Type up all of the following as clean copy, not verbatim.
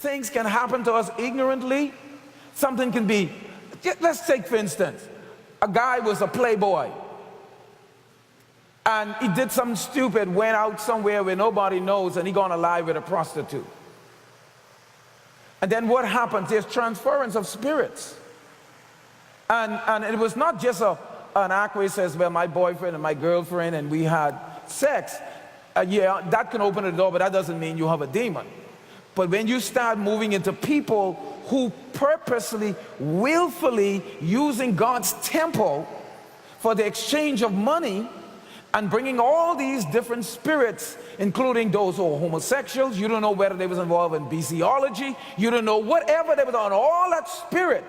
things can happen to us ignorantly. Something can be, let's take for instance, a guy was a playboy and he did something stupid, went out somewhere where nobody knows, and he gonna lie with a prostitute. And then what happens? There's transference of spirits. And it was not just an act where he says, well, my boyfriend and my girlfriend and we had sex. Yeah, that can open the door, but that doesn't mean you have a demon. But when you start moving into people who purposely, willfully using God's temple for the exchange of money and bringing all these different spirits, including those who are homosexuals, you don't know whether they was involved in bestiology, you don't know whatever they was on, all that spirit,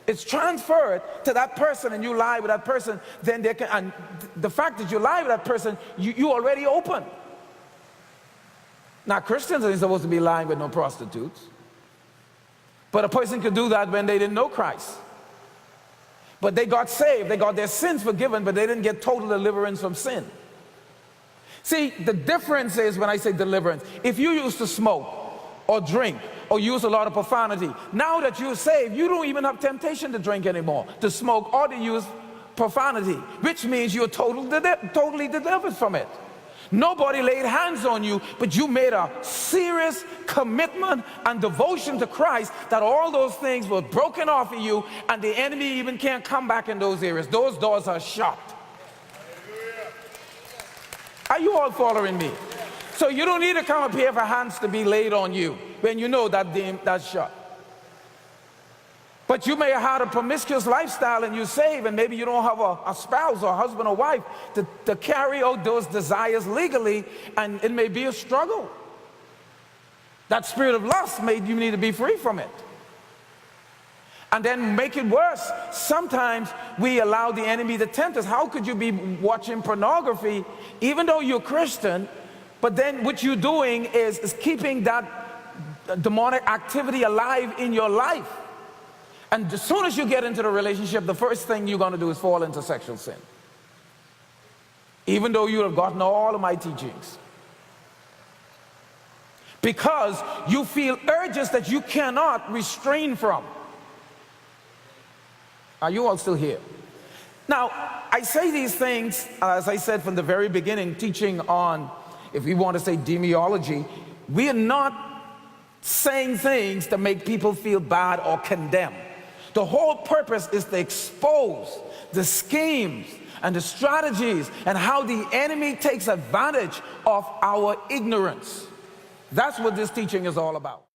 it's transferred to that person, and you lie with that person, then they can, and the fact that you lie with that person, you already open. Now, Christians ain't supposed to be lying with no prostitutes. But a person could do that when they didn't know Christ. But they got saved, they got their sins forgiven, but they didn't get total deliverance from sin. See, the difference is when I say deliverance, if you used to smoke or drink or use a lot of profanity, now that you're saved, you don't even have temptation to drink anymore, to smoke or to use profanity, which means you're totally delivered from it. Nobody laid hands on you, but you made a serious commitment and devotion to Christ that all those things were broken off of you, and the enemy even can't come back in those areas. Those doors are shut. Are you all following me? So you don't need to come up here for hands to be laid on you when you know that that's shut. But you may have had a promiscuous lifestyle and you're saved, and maybe you don't have a spouse or a husband or wife to carry out those desires legally, and it may be a struggle. That spirit of lust you need to be free from it. And then make it worse, sometimes we allow the enemy to tempt us. How could you be watching pornography even though you're Christian, but then what you're doing is keeping that demonic activity alive in your life? And as soon as you get into the relationship, the first thing you're going to do is fall into sexual sin. Even though you have gotten all of my teachings. Because you feel urges that you cannot restrain from. Are you all still here? Now, I say these things, as I said from the very beginning, teaching on, if we want to say demiology, we are not saying things to make people feel bad or condemn. The whole purpose is to expose the schemes and the strategies and how the enemy takes advantage of our ignorance. That's what this teaching is all about.